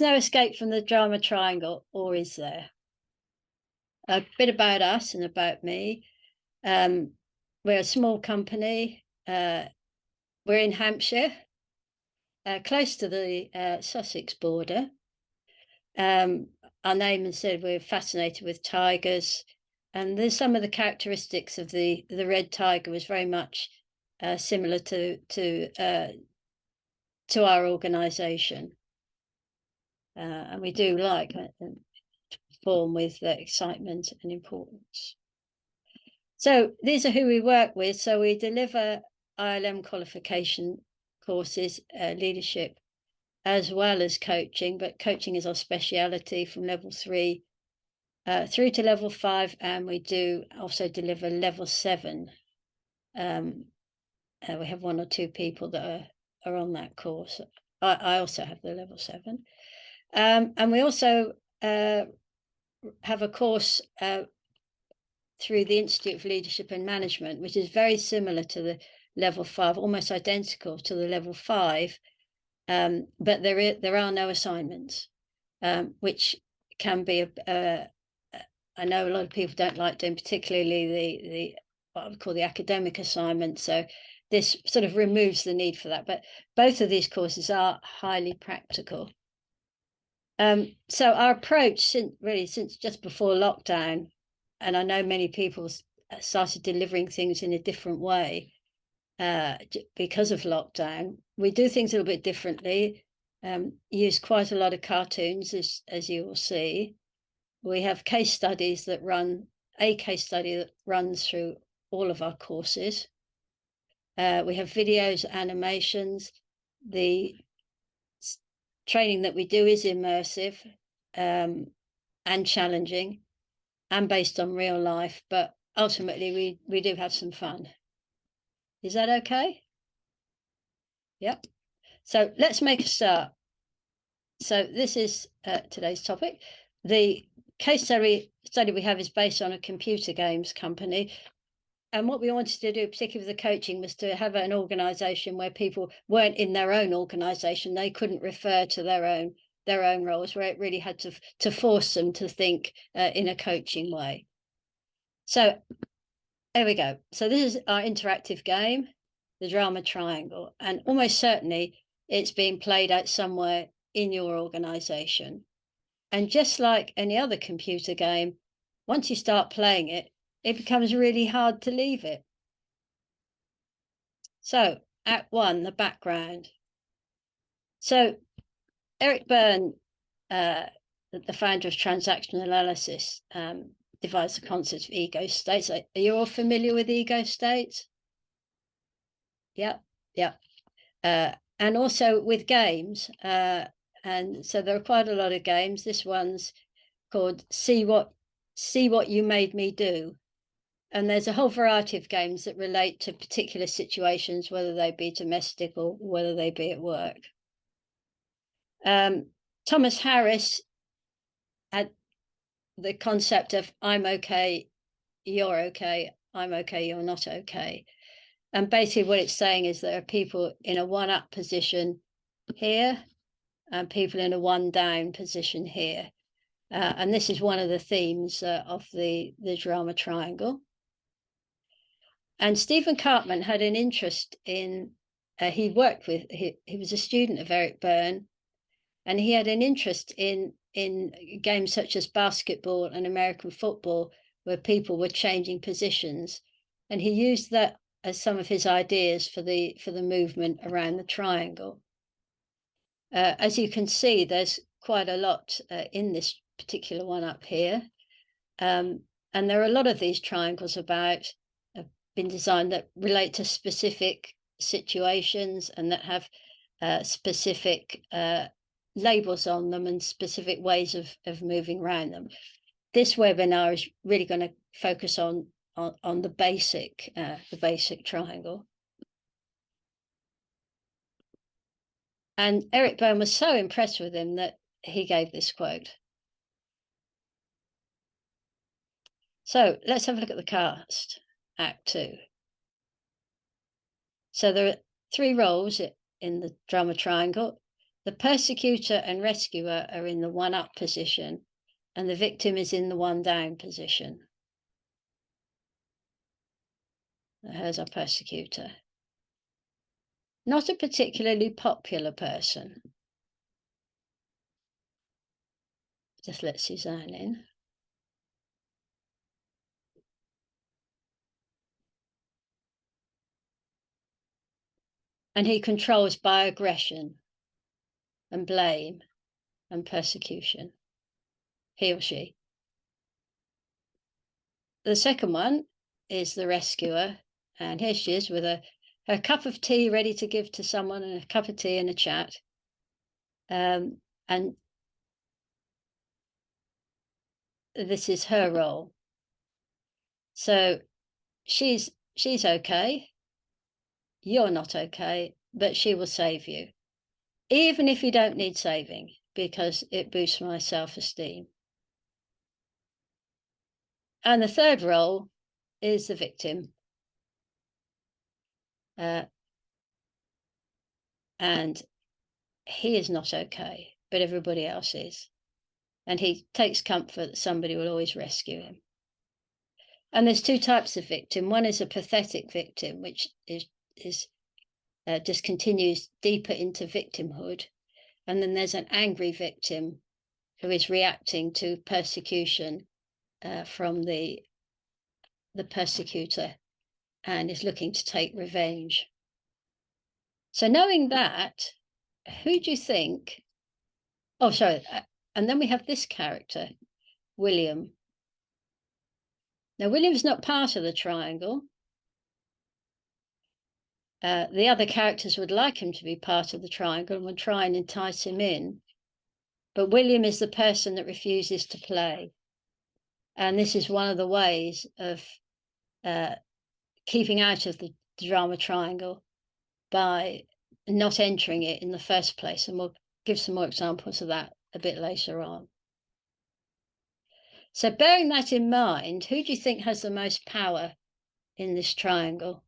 no escape from the drama triangle, or is there? A bit about us and about me. We're a small company. We're in Hampshire, close to the Sussex border. Our name has said we're fascinated with tigers, and there's some of the characteristics of the red tiger was very much similar to our organisation, and we do like to perform with excitement and importance. So these are who we work with. So we deliver ILM qualification courses, leadership, as well as coaching, but coaching is our speciality from level 3 through to level 5, and we do also deliver level 7. We have 1 or 2 people that are on that course. I also have the level 7, and we also have a course through the Institute of Leadership and Management, which is very similar to the level 5, almost identical to the level 5. But there are no assignments, which can be I know a lot of people don't like doing, particularly the what I would call the academic assignment. So this sort of removes the need for that. But both of these courses are highly practical. So our approach, since just before lockdown, and I know many people started delivering things in a different way because of lockdown. We do things a little bit differently, use quite a lot of cartoons, as you will see. We have case studies that run, a case study that runs through all of our courses. We have videos, animations. The training that we do is immersive and challenging and based on real life, but ultimately we do have some fun. Is that okay? Yep. So let's make a start. So this is today's topic. The case study we have is based on a computer games company. And what we wanted to do, particularly with the coaching, was to have an organisation where people weren't in their own organisation. They couldn't refer to their own roles, where it really had to force them to think in a coaching way. So there we go. So this is our interactive game, the drama triangle, and almost certainly it's being played out somewhere in your organisation. And just like any other computer game, once you start playing it, it becomes really hard to leave it. So Act 1, the background. So Eric Berne, the founder of transactional analysis, devised the concept of ego states. Are you all familiar with ego states? Yeah. And also with games. And so there are quite a lot of games. This one's called See What You Made Me Do. And there's a whole variety of games that relate to particular situations, whether they be domestic or whether they be at work. Thomas Harris had the concept of I'm okay, you're okay, I'm okay, you're not okay. And basically what it's saying is there are people in a one-up position here and people in a one-down position here. And this is one of the themes of the drama triangle. And Stephen Karpman had an interest in, he was a student of Eric Berne, and he had an interest in games such as basketball and American football, where people were changing positions. And he used that as some of his ideas for the movement around the triangle. As you can see, there's quite a lot in this particular one up here. And there are a lot of these triangles been designed that relate to specific situations and that have specific labels on them and specific ways of moving around them. This webinar is really going to focus on the basic triangle. And Eric Berne was so impressed with him that he gave this quote. So let's have a look at the cast. Act 2. So there are 3 roles in the drama triangle. the persecutor and rescuer are in the one up position, and the victim is in the one down position. Hers our persecutor. Not a particularly popular person. Just let Suzanne in. And he controls by aggression and blame and persecution. He or she. The second one is the rescuer, and here she is with her cup of tea ready to give to someone, and a cup of tea and a chat. And this is her role. So she's okay. You're not okay, but she will save you, even if you don't need saving, because it boosts my self-esteem. And the third role is the victim. And he is not okay, but everybody else is. And he takes comfort that somebody will always rescue him. And there's two types of victim. One is a pathetic victim, which just continues deeper into victimhood. And then there's an angry victim who is reacting to persecution from the persecutor and is looking to take revenge. So knowing that, who do you think? Oh, sorry. And then we have this character, William. Now, William's not part of the triangle. The other characters would like him to be part of the triangle and would try and entice him in. But William is the person that refuses to play. And this is one of the ways of keeping out of the drama triangle by not entering it in the first place. And we'll give some more examples of that a bit later on. So bearing that in mind, who do you think has the most power in this triangle?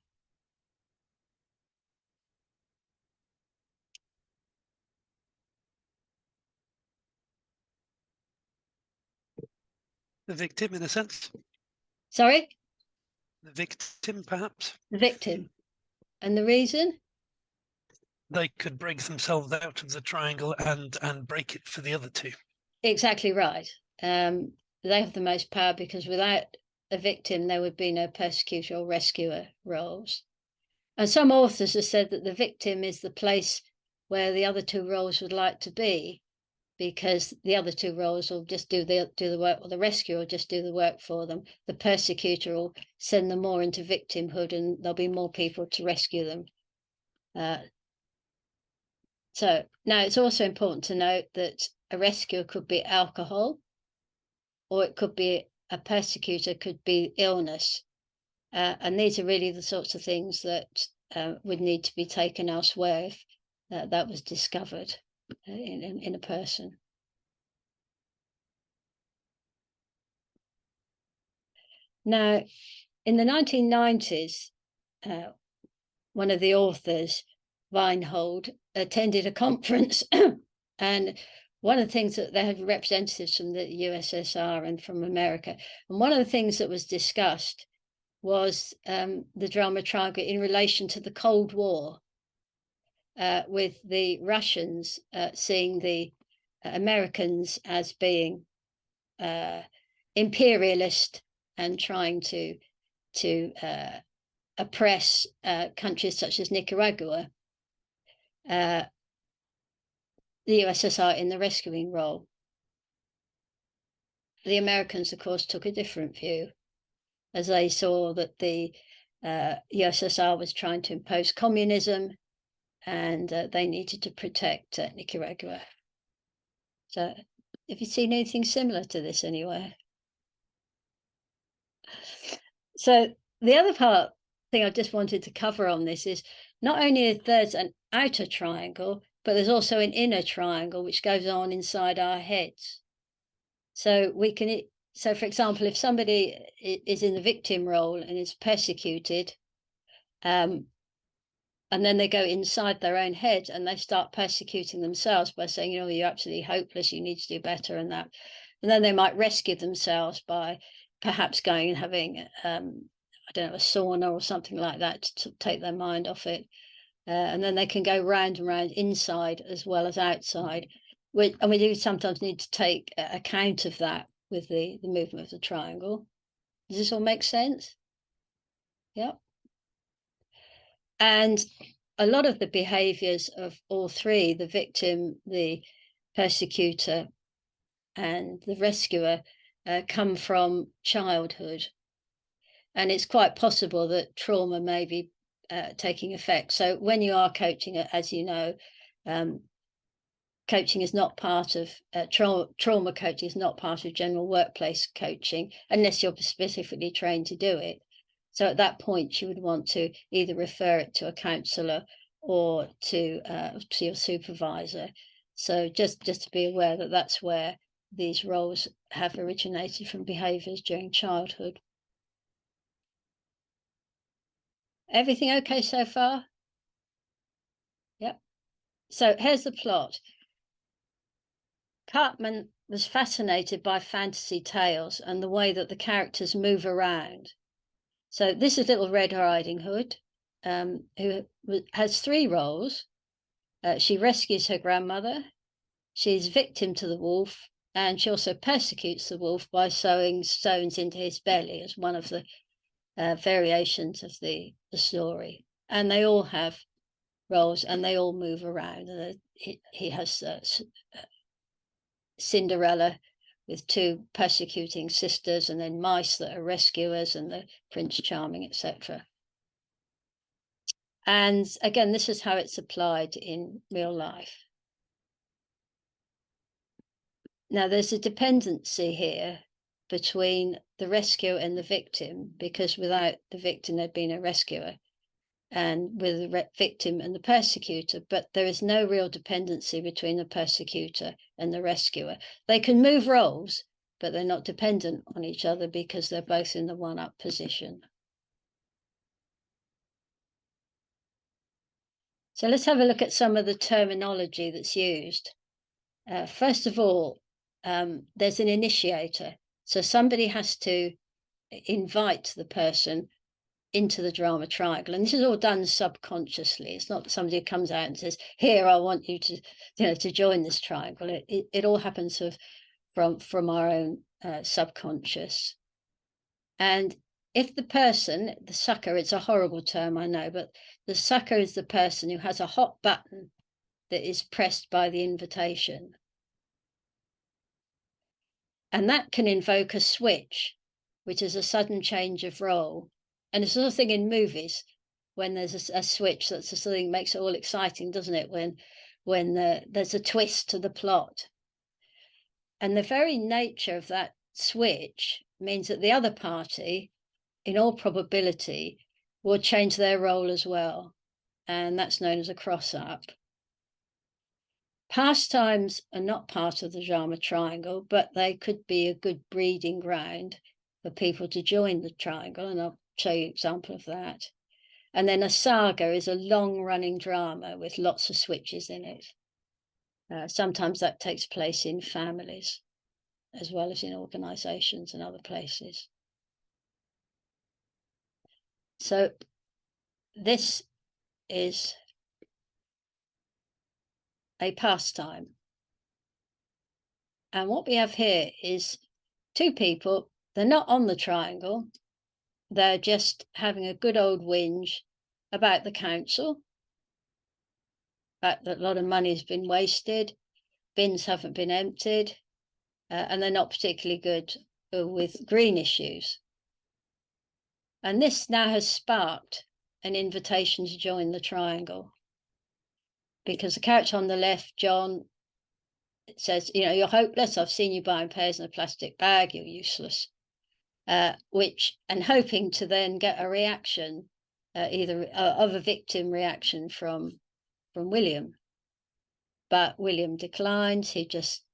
The victim, in a sense. Sorry? The victim, perhaps. The victim. And the reason? They could break themselves out of the triangle and break it for the other two. Exactly right. They have the most power because without a victim, there would be no persecutor or rescuer roles. And some authors have said that the victim is the place where the other two roles would like to be, because the other two roles will just do the work, or the rescuer will just do the work for them. The persecutor will send them more into victimhood, and there'll be more people to rescue them. So now it's also important to note that a rescuer could be alcohol, or it could be a persecutor, could be illness. And these are really the sorts of things that would need to be taken elsewhere if that was discovered in a person. Now, in the 1990s, one of the authors, Weinhold, attended a conference, and one of the things that they had representatives from the USSR and from America, and one of the things that was discussed was the drama triangle in relation to the Cold War, with the Russians seeing the Americans as being imperialist and trying to oppress countries such as Nicaragua, the USSR in the rescuing role. The Americans, of course, took a different view, as they saw that the USSR was trying to impose communism, and they needed to protect Nicaragua. So have you seen anything similar to this anywhere? So the other thing I just wanted to cover on this is not only there's an outer triangle, but there's also an inner triangle which goes on inside our heads. So so for example, if somebody is in the victim role and is persecuted, and And then they go inside their own head and they start persecuting themselves by saying, you're absolutely hopeless, you need to do better and that. And then they might rescue themselves by perhaps going and having, I don't know, a sauna or something like that to take their mind off it. And then they can go round and round inside as well as outside. And we do sometimes need to take account of that with the movement of the triangle. Does this all make sense? Yep. And a lot of the behaviors of all three, the victim, the persecutor, and the rescuer, come from childhood. And it's quite possible that trauma may be taking effect. So when you are coaching, as you know, coaching is not part of trauma coaching is not part of general workplace coaching unless you're specifically trained to do it. So at that point, you would want to either refer it to a counsellor or to your supervisor. So just to be aware that that's where these roles have originated, from behaviours during childhood. Everything okay so far? Yep. So here's the plot. Karpman was fascinated by fantasy tales and the way that the characters move around. So this is Little Red Riding Hood, who has three roles. She rescues her grandmother, she's victim to the wolf, and she also persecutes the wolf by sewing stones into his belly as one of the variations of the story. And they all have roles and they all move around. And he has Cinderella with two persecuting sisters, and then mice that are rescuers, and the Prince Charming, etc. And again, this is how it's applied in real life. Now, there's a dependency here between the rescuer and the victim, because without the victim, there'd been a rescuer, and with the victim and the persecutor, but there is no real dependency between the persecutor and the rescuer. They can move roles, but they're not dependent on each other because they're both in the one-up position. So let's have a look at some of the terminology that's used. First of all, there's an initiator. So somebody has to invite the person into the drama triangle, and this is all done subconsciously. It's not somebody who comes out and says, here, I want you to, to join this triangle. It all happens sort of from our own subconscious. And if the person, the sucker, it's a horrible term, I know, but the sucker is the person who has a hot button that is pressed by the invitation. And that can invoke a switch, which is a sudden change of role. And it's another thing in movies, when there's a switch, that's the thing that makes it all exciting, doesn't it? When there's a twist to the plot. And the very nature of that switch means that the other party, in all probability, will change their role as well. And that's known as a cross-up. Pastimes are not part of the drama triangle, but they could be a good breeding ground for people to join the triangle, and I'll show you an example of that. And then a saga is a long-running drama with lots of switches in it. Sometimes that takes place in families, as well as in organisations and other places. So this is a pastime. And what we have here is two people. They're not on the triangle. They're just having a good old whinge about the council, about that a lot of money has been wasted, bins haven't been emptied, and they're not particularly good with green issues. And this now has sparked an invitation to join the triangle, because the character on the left, John, says, you're hopeless. I've seen you buying pears in a plastic bag. You're useless. And hoping to then get a reaction, either of a victim reaction from William. But William declines. He just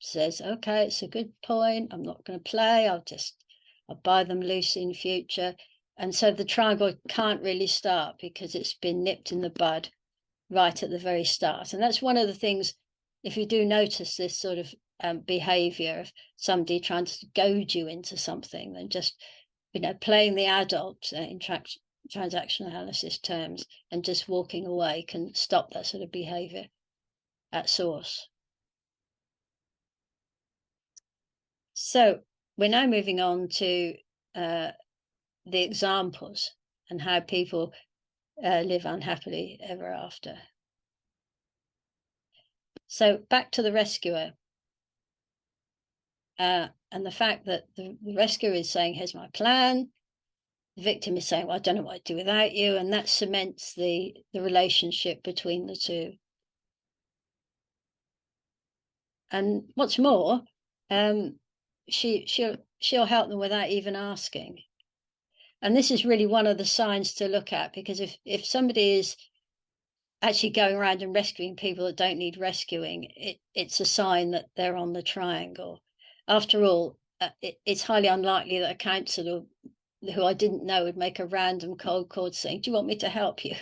says, okay, it's a good point. I'm not going to play. I'll buy them loose in future. And so the triangle can't really start because it's been nipped in the bud right at the very start. And that's one of the things, if you do notice this sort of behavior of somebody trying to goad you into something, then just, playing the adult in transaction analysis terms and just walking away can stop that sort of behavior at source. So we're now moving on to the examples and how people live unhappily ever after. So back to the rescuer. And the fact that the rescuer is saying, here's my plan. The victim is saying, well, I don't know what I'd do without you. And that cements the relationship between the two. And what's more, she'll help them without even asking. And this is really one of the signs to look at, because if somebody is actually going around and rescuing people that don't need rescuing, it's a sign that they're on the triangle. After all, it's highly unlikely that a counsellor who I didn't know would make a random cold call saying, do you want me to help you?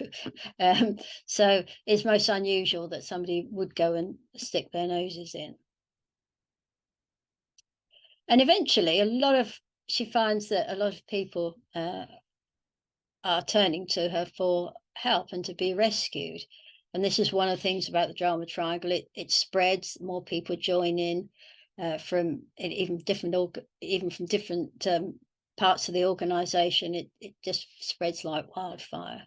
So it's most unusual that somebody would go and stick their noses in. And eventually, she finds that a lot of people are turning to her for help and to be rescued. And this is one of the things about the drama triangle. It spreads, more people join in from different parts of the organization. It just spreads like wildfire.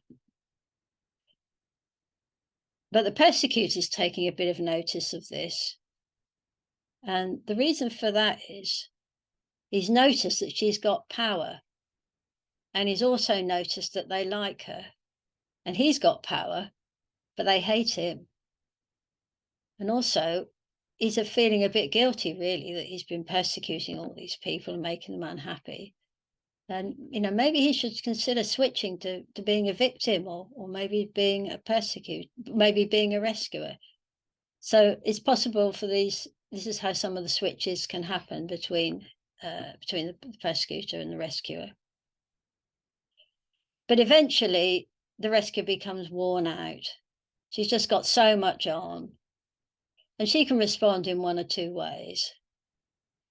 But the persecutor is taking a bit of notice of this. And the reason for that is he's noticed that she's got power. And he's also noticed that they like her. And he's got power, but they hate him. And also, he's feeling a bit guilty, really, that he's been persecuting all these people and making them unhappy. And, maybe he should consider switching to being a victim or maybe being a persecutor, maybe being a rescuer. So it's possible for this is how some of the switches can happen between the persecutor and the rescuer. But eventually, the rescuer becomes worn out. She's just got so much on. And she can respond in one or two ways.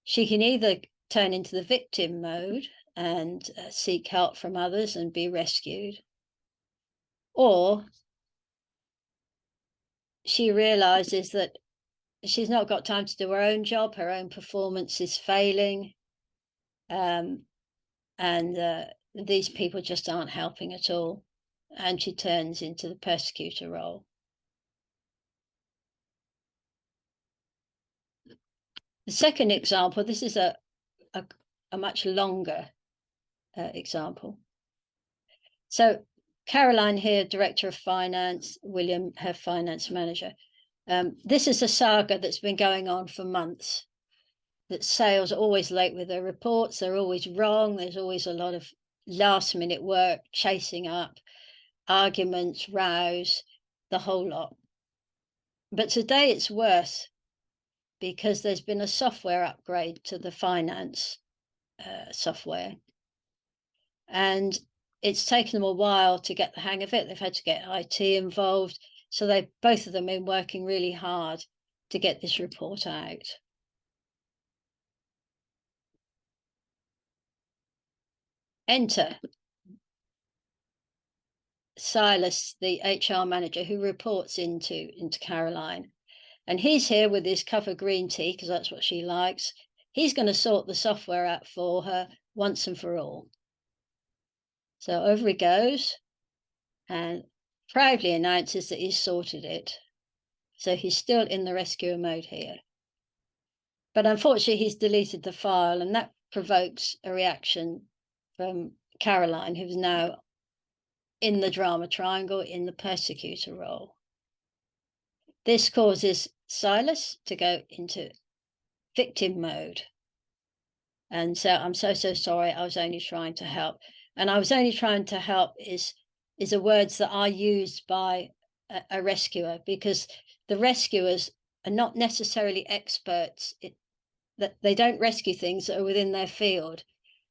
She can either turn into the victim mode and seek help from others and be rescued, or she realizes that she's not got time to do her own job, her own performance is failing, and these people just aren't helping at all, and she turns into the persecutor role. The second example, this is a much longer example. So Caroline here, director of finance, William, her finance manager. This is a saga that's been going on for months. That sales are always late with their reports, they're always wrong, there's always a lot of last minute work, chasing up, arguments, rows, the whole lot. But today it's worse because there's been a software upgrade to the finance software. And it's taken them a while to get the hang of it. They've had to get IT involved. So both of them been working really hard to get this report out. Enter Silas, the HR manager who reports into Caroline. And he's here with his cup of green tea, because that's what she likes. He's going to sort the software out for her once and for all. So over he goes and proudly announces that he's sorted it. So he's still in the rescuer mode here. But unfortunately, he's deleted the file, and that provokes a reaction from Caroline, who's now in the drama triangle in the persecutor role. This causes Silas to go into victim mode. And so I'm so sorry, I was only trying to help. And I was only trying to help is the words that are used by a rescuer, because the rescuers are not necessarily experts. That they don't rescue things that are within their field.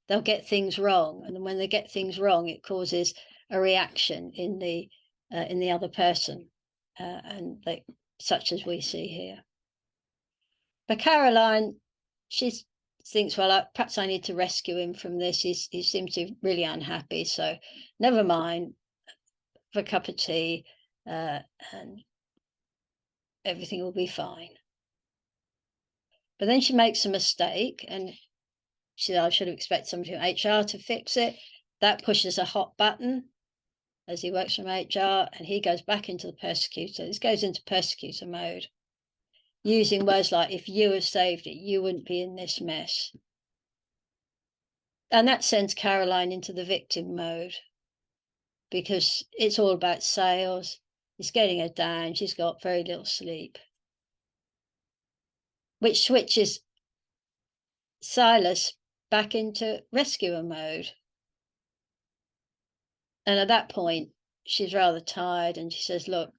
they'll get things wrong, and when they get things wrong, it causes a reaction in the other person, and such as we see here. But Caroline, she thinks, well, perhaps I need to rescue him from this. He seems to be really unhappy, so never mind. Have a cup of tea, and everything will be fine. But then she makes a mistake, and she said, I should have expected somebody from HR to fix it. That pushes a hot button as he works from HR, and he goes back into the persecutor. This goes into persecutor mode, using words like, if you had saved it, you wouldn't be in this mess. And that sends Caroline into the victim mode, because it's all about sales. It's getting her down. She's got very little sleep, which switches Silas back into rescuer mode. And at that point, she's rather tired, and she says, look,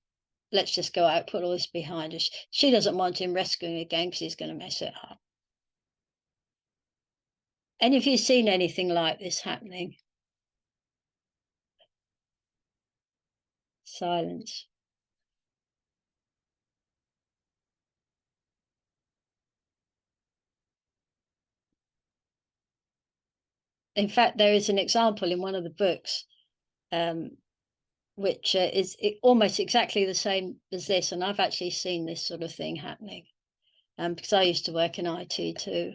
let's just go out, put all this behind us. She doesn't want him rescuing again because he's going to mess it up. Any of you seen anything like this happening? Silence. In fact, there is an example in one of the books, which is almost exactly the same as this. And I've actually seen this sort of thing happening, because I used to work in IT too.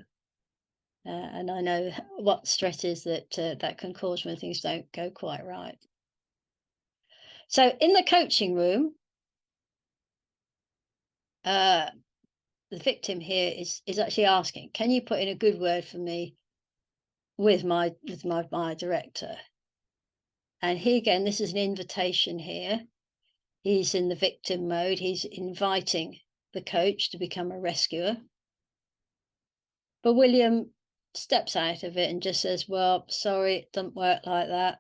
And I know what stresses that can cause when things don't go quite right. So in the coaching room, the victim here is actually asking, can you put in a good word for me with my director? And here again, this is an invitation here. He's in the victim mode. He's inviting the coach to become a rescuer. But William steps out of it and just says, well, sorry, it doesn't work like that.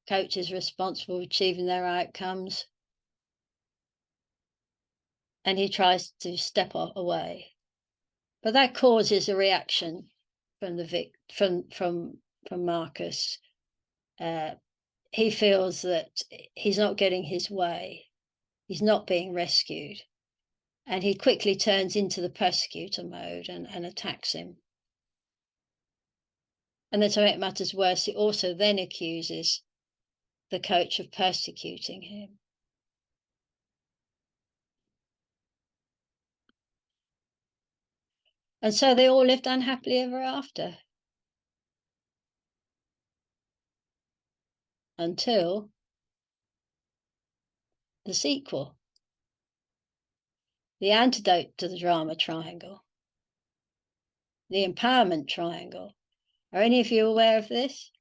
Coach is responsible for achieving their outcomes. And he tries to step away. But that causes a reaction from from Marcus. He feels that he's not getting his way. He's not being rescued. And he quickly turns into the persecutor mode and attacks him. And then to make matters worse, he also then accuses the coach of persecuting him. And so they all lived unhappily ever after. Until the sequel. The antidote to the drama triangle. The empowerment triangle. Are any of you aware of this?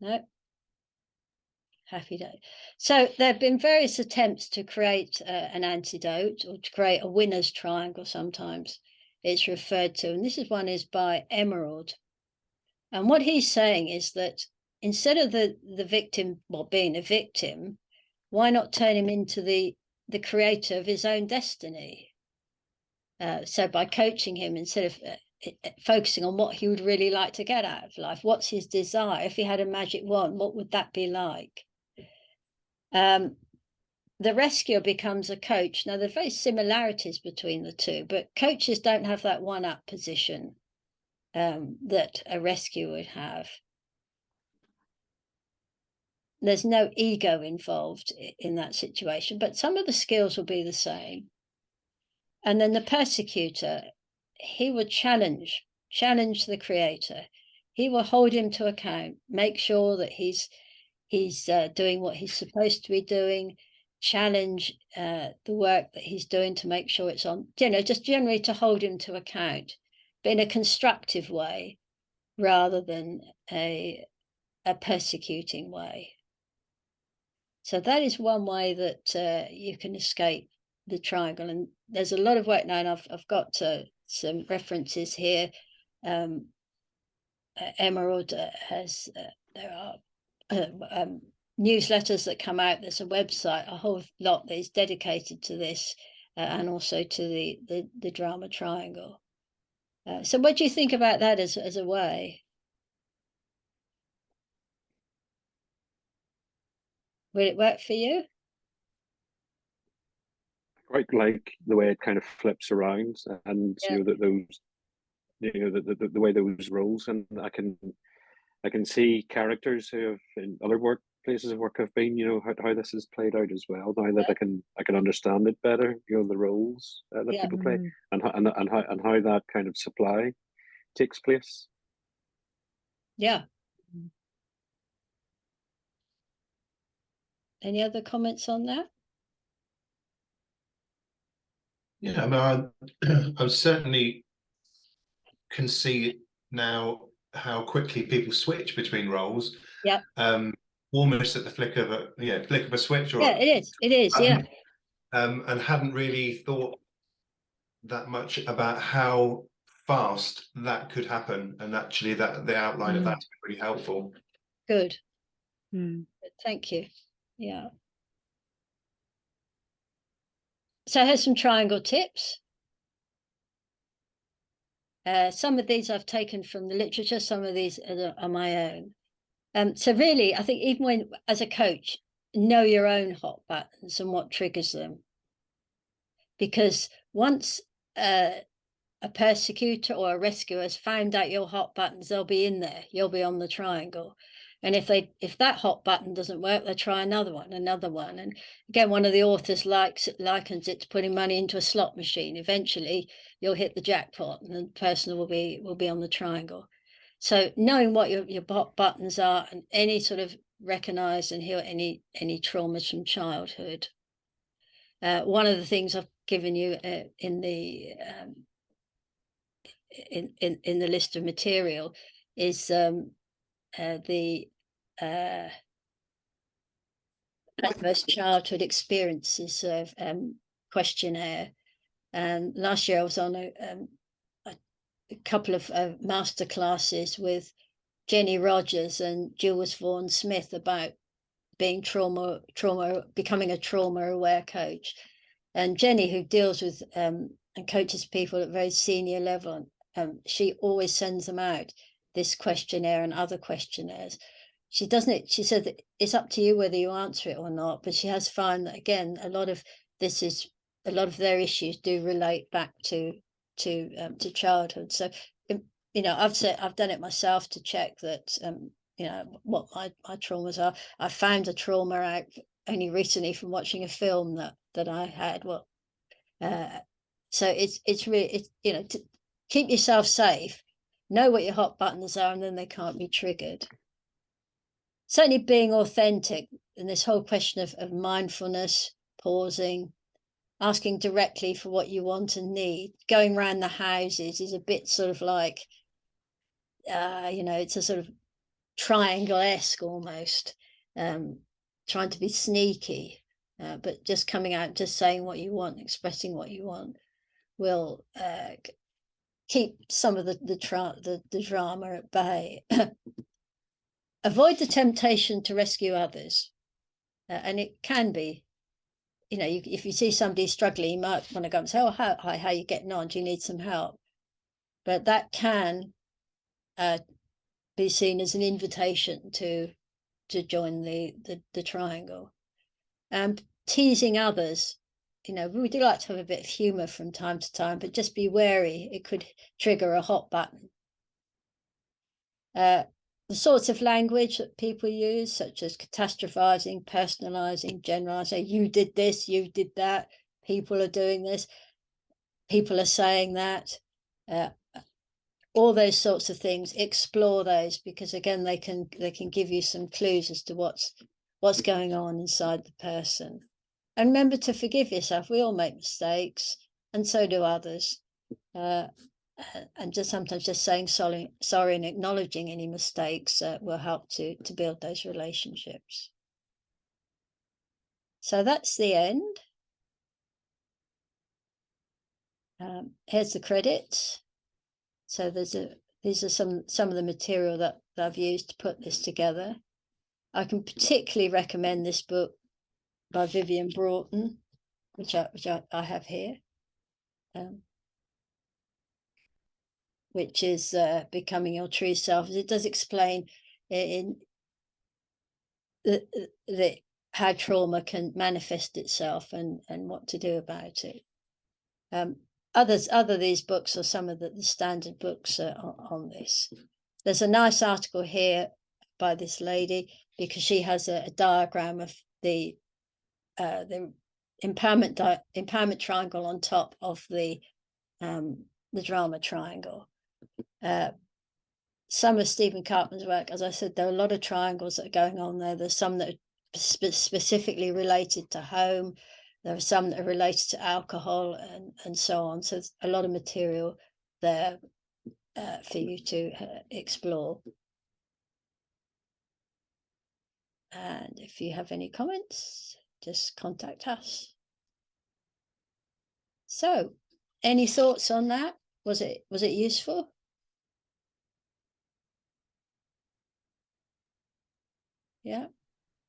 No? Happy day. So there have been various attempts to create an antidote, or to create a winner's triangle sometimes it's referred to. And this is by Emerald. And what he's saying is that instead of the victim, being a victim, why not turn him into the creator of his own destiny? So by coaching him, instead of focusing on what he would really like to get out of life, what's his desire? If he had a magic wand, what would that be like? The rescuer becomes a coach. Now, there are very similarities between the two, but coaches don't have that one-up position that a rescuer would have. There's no ego involved in that situation, but some of the skills will be the same. And then the persecutor, he would challenge the creator. He will hold him to account, make sure that he's doing what he's supposed to be doing, challenge the work that he's doing to make sure it's on, just generally to hold him to account, but in a constructive way rather than a persecuting way. So that is one way that you can escape the triangle. And there's a lot of work now, and I've got some references here. Emerald has, there are newsletters that come out. There's a website, a whole lot that is dedicated to this, and also to the drama triangle. So what do you think about that as a way? Will it work for you? Quite like the way it kind of flips around, and Yeah. that those, the way those roles, and I can see characters who have in other workplaces of work have been, how this is played out as well. Now that I can understand it better, the roles that Yeah. people play, and how that kind of supply takes place. Yeah. Any other comments on that? Yeah, I mean, I certainly can see now how quickly people switch between roles. Yeah. Almost at the flick of a switch, or Yeah, it is. Yeah. And hadn't really thought that much about how fast that could happen, and actually that the outline of that's been really helpful. Good. Thank you. Yeah. So here's some triangle tips. Some of these I've taken from the literature, some of these are my own. So really, I think even when, as a coach, know your own hot buttons and what triggers them. Because once a persecutor or a rescuer has found out your hot buttons, they'll be in there. You'll be on the triangle. And if that hot button doesn't work, they'll try another one. And again, one of the authors likens it to putting money into a slot machine. Eventually, you'll hit the jackpot, and the person will be on the triangle. So knowing what your hot buttons are, and any sort of recognize and heal any traumas from childhood. One of the things I've given you in the in the list of material is the adverse childhood experiences questionnaire. And last year I was on a couple of master classes with Jenny Rogers and Jules Vaughan Smith about being becoming a trauma-aware coach. And Jenny, who deals with and coaches people at very senior level, she always sends them out this questionnaire and other questionnaires. She doesn't. She said that it's up to you whether you answer it or not. But she has found that again, a lot of their issues do relate back to childhood. So, I've done it myself to check that what my traumas are. I found a trauma out only recently from watching a film that I had. So it's really to keep yourself safe, know what your hot buttons are, and then they can't be triggered. Certainly being authentic, and this whole question of mindfulness, pausing, asking directly for what you want and need, going around the houses is a bit sort of like, it's a sort of triangle-esque almost, trying to be sneaky, but just coming out, just saying what you want, expressing what you want will keep some of the drama at bay. Avoid the temptation to rescue others, and it can be, if you see somebody struggling, you might want to go and say, "Oh, how are you getting on? Do you need some help?" But that can be seen as an invitation to join the triangle. Teasing others, we do like to have a bit of humor from time to time, but just be wary, it could trigger a hot button. The sorts of language that people use, such as catastrophizing, personalizing, generalizing, you did this, you did that, people are doing this, people are saying that, all those sorts of things, explore those, because again, they can give you some clues as to what's going on inside the person. And remember to forgive yourself. We all make mistakes, and so do others. And just sometimes just saying sorry and acknowledging any mistakes will help to build those relationships. So that's the end. Here's the credits. So these are some of the material that I've used to put this together. I can particularly recommend this book by Vivian Broughton, which I have here. which is becoming your true self. It does explain in how trauma can manifest itself and what to do about it. Other these books are some of the standard books on this. There's a nice article here by this lady, because she has a diagram of the empowerment triangle on top of the drama triangle. Some of Stephen Karpman's work, as I said, there are a lot of triangles that are going on there. There's some that are specifically related to home. There are some that are related to alcohol and so on. So there's a lot of material there for you to explore. And if you have any comments, just contact us. So, any thoughts on that? Was it useful? Yeah.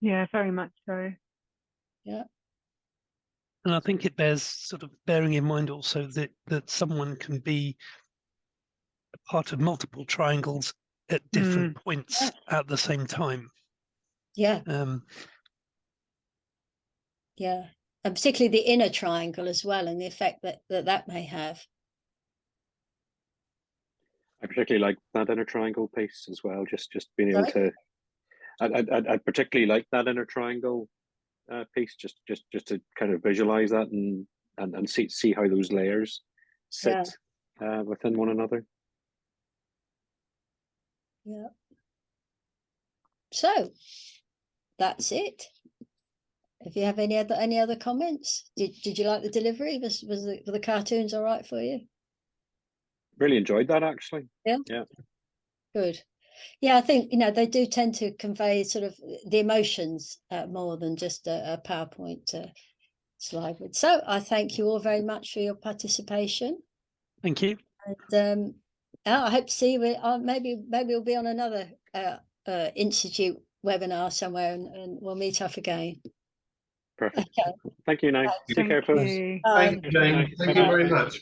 Yeah, very much so. Yeah. And I think it bears sort of bearing in mind also that someone can be a part of multiple triangles at different points at the same time. Yeah. Yeah. And particularly the inner triangle as well, and the effect that may have. I particularly like that inner triangle piece as well. Just being able to, I particularly like that inner triangle piece. Just to kind of visualize that and see how those layers sit within one another. Yeah. So that's it. If you have any other comments, did you like the delivery? Were the cartoons all right for you? Really enjoyed that, actually. Yeah. Yeah. Good. Yeah, I think they do tend to convey sort of the emotions more than just a PowerPoint slide. So I thank you all very much for your participation. Thank you. And I hope to see you. Maybe we'll be on another institute webinar somewhere, and we'll meet up again. Perfect. Okay. Thank you, Nick. Take care, folks. You. Thank you, Jane. Thank you very much.